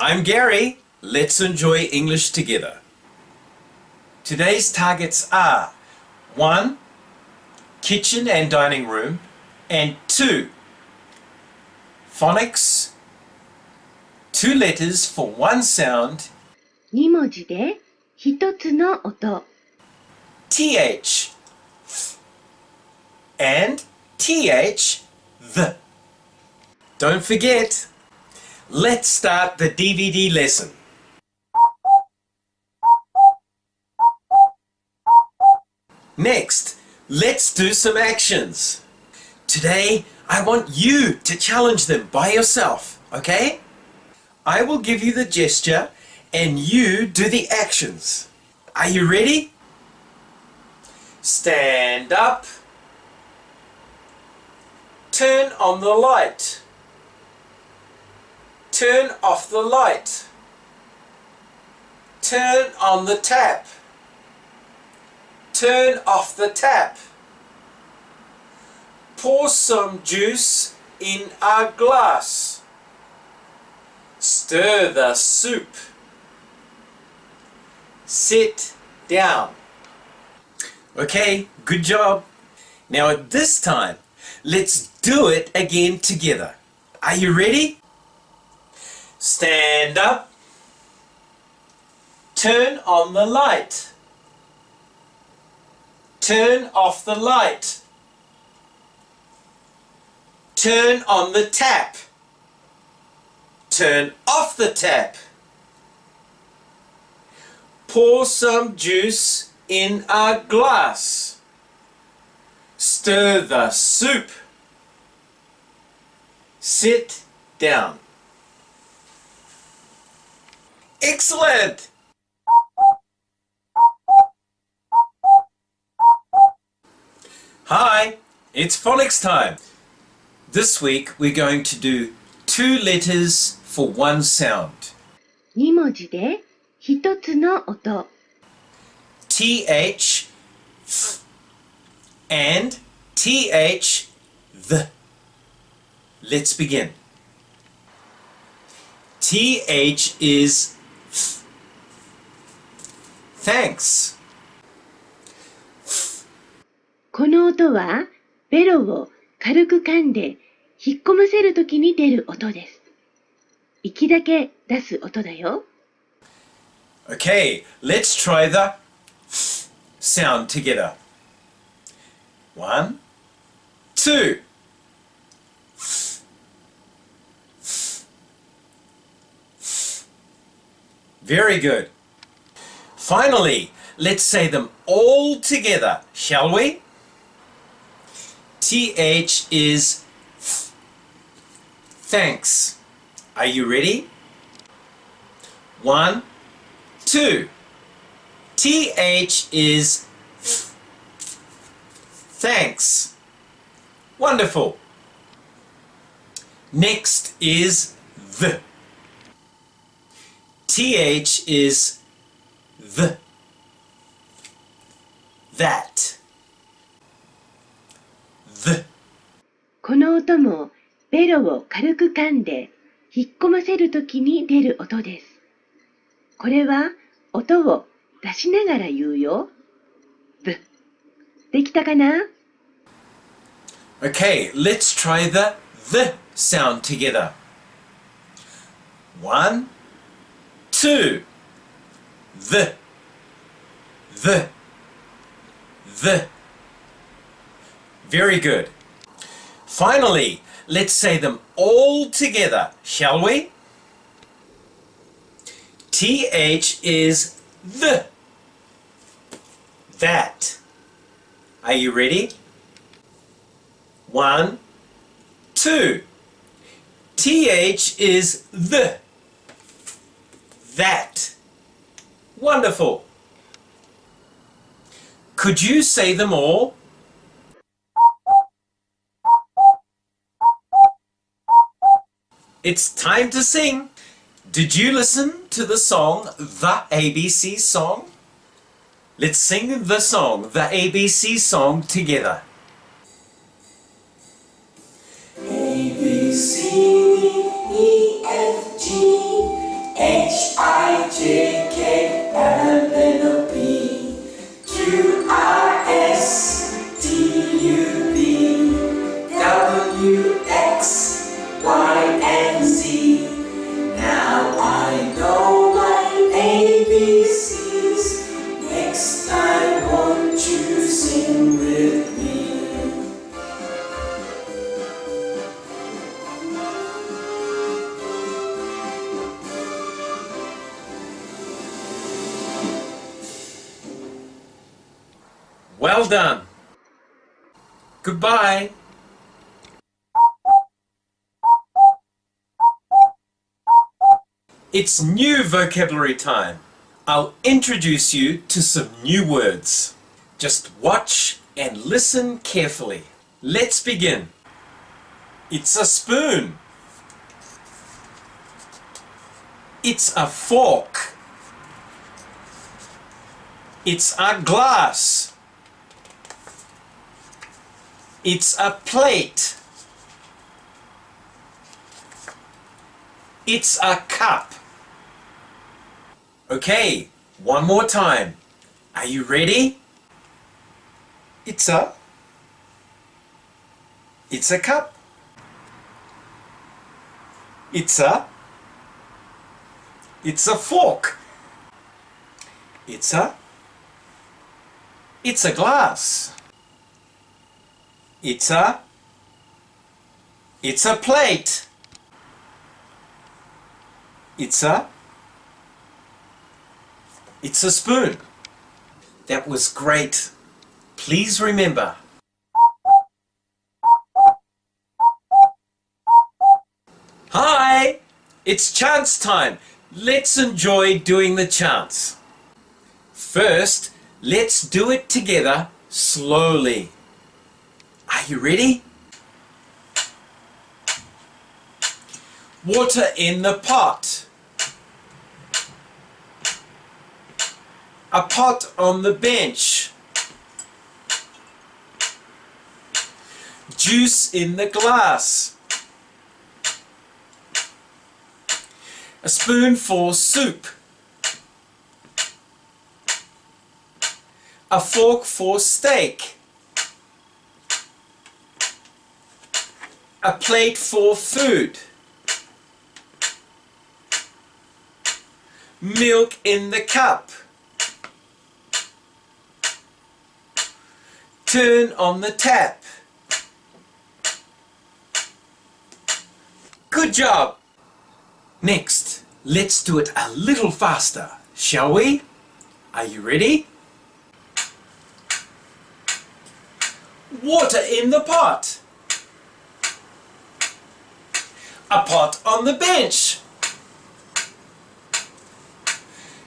I'm Gary. Let's enjoy English together. Today's targets are 1. Kitchen and dining room, and 2. Phonics, 2 letters for 1 sound. 2文字で1つの音。TH and TH the. Don't forget, let's start the DVD lesson. Next, let's do some actions. Today, I want you to challenge them by yourself, okay? I will give you the gesture and you do the actions. Are you ready? Stand up. Turn on the light. Turn off the light. Turn on the tap. Turn off the tap. Pour some juice in a glass. Stir the soup. Sit down. Okay, good job. Now at this time, let's do it again together. Are you ready? Stand up. Turn on the light. Turn off the light. Turn on the tap. Turn off the tap. Pour some juice in a glass. Stir the soup. Sit down. Excellent! Hi, it's phonics time. This week we're going to do 2 letters for 1 sound. 2文字で1つの音。TH and TH the. Let's begin. TH is thanks. この音はベロを軽く噛んで引っ込ませるときに出る音です。息だけ出す音だよ。Okay, let's try the sound together. 1, 2. Very good. Finally, let's say them all together, shall we? TH is thanks. Are you ready? 1, 2. TH is thanks. Wonderful. Next is the. TH is the. That. The. この音もベロを軽く噛んで引っ込ませるときに出る音です。これは音を出しながら言うよ。the。できたかな？ Okay, let's try the sound together. 1, 2. The. Very good. Finally, let's say them all together, shall we? TH is the. That. Are you ready? 1, 2. TH is the. That. Wonderful. Could you say them all? It's time to sing. Did you listen to the song, The ABC Song? Let's sing the song, The ABC Song, together. A, B, C, D, E, F, G, H-I-J-K and then a B. Q-R-S-T-U-V W-X-Y-and-Z. Now I know my ABCs. Next time won't you sing with me? Well done. Goodbye. It's new vocabulary time. I'll introduce you to some new words. Just watch and listen carefully. Let's begin. It's a spoon. It's a fork. It's a glass. It's a plate. It's a cup. Okay, one more time. Are you ready? It's a cup. It's a fork. It's a glass. It's a plate. It's a spoon. That was great. Please remember. Hi! It's chants time. Let's enjoy doing the chants. First, let's do it together slowly. Are you ready? Water in the pot. A pot on the bench. Juice in the glass. A spoon for soup. A fork for steak. A plate for food. Milk in the cup. Turn on the tap. Good job! Next, let's do it a little faster, shall we? Are you ready? Water in the pot. A pot on the bench.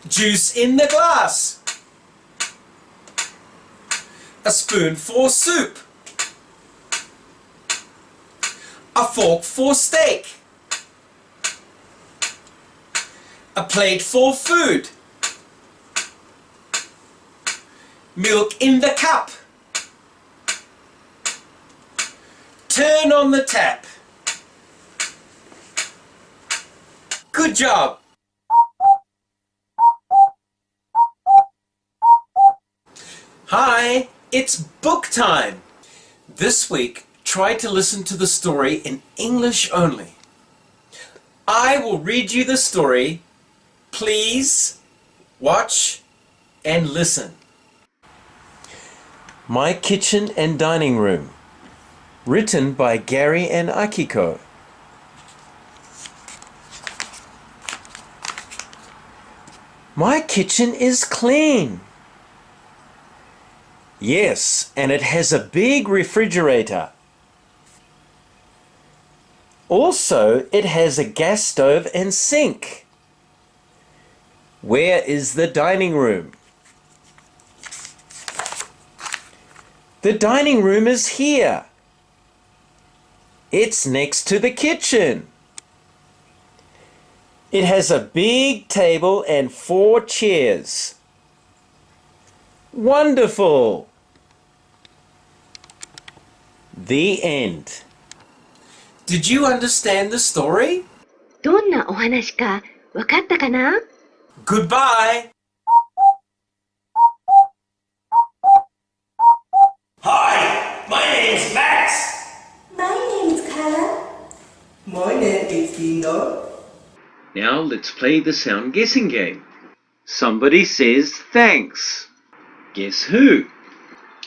Juice in the glass. A spoon for soup. A fork for steak. A plate for food. Milk in the cup. Turn on the tap. Good job! Hi, it's book time! This week, try to listen to the story in English only. I will read you the story. Please watch and listen. My Kitchen and Dining Room. Written by Gary and Akiko. My kitchen is clean. Yes, and it has a big refrigerator. Also, it has a gas stove and sink. Where is the dining room? The dining room is here. It's next to the kitchen. It has a big table and 4 chairs. Wonderful! The end. Did you understand the story? どんなお話かわかったかな？ Goodbye! Hi, my name's Max. My name is Carla. My name is Dino. Now let's play the sound guessing game. Somebody says thanks. Guess who?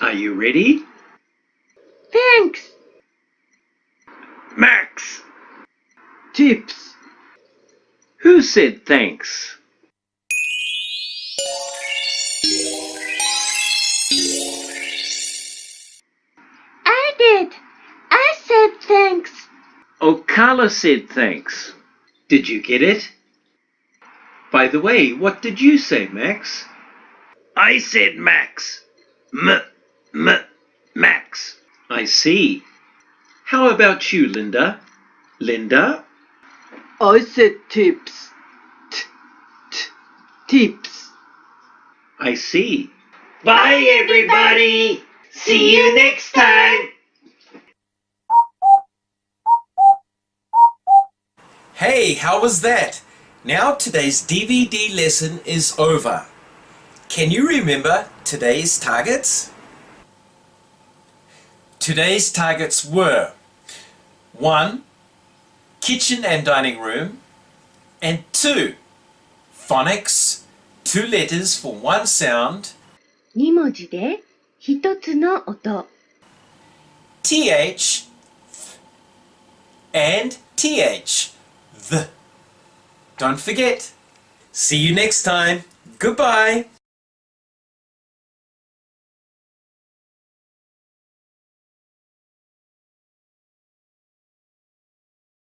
Are you ready? Thanks! Max! Tips. Who said thanks? I did! I said thanks! Oh, Carla said thanks. Did you get it? By the way, what did you say, Max? I said Max. Max. I see. How about you, Linda? Linda? I said tips. Tips. I see. Bye, everybody! See you next time! Hey, how was that? Now today's DVD lesson is over. Can you remember today's targets? Today's targets were 1. Kitchen and dining room, and 2. Phonics, 2 letters for 1 sound, 2文字で1つの音。 th and th, the. Don't forget. See you next time. Goodbye.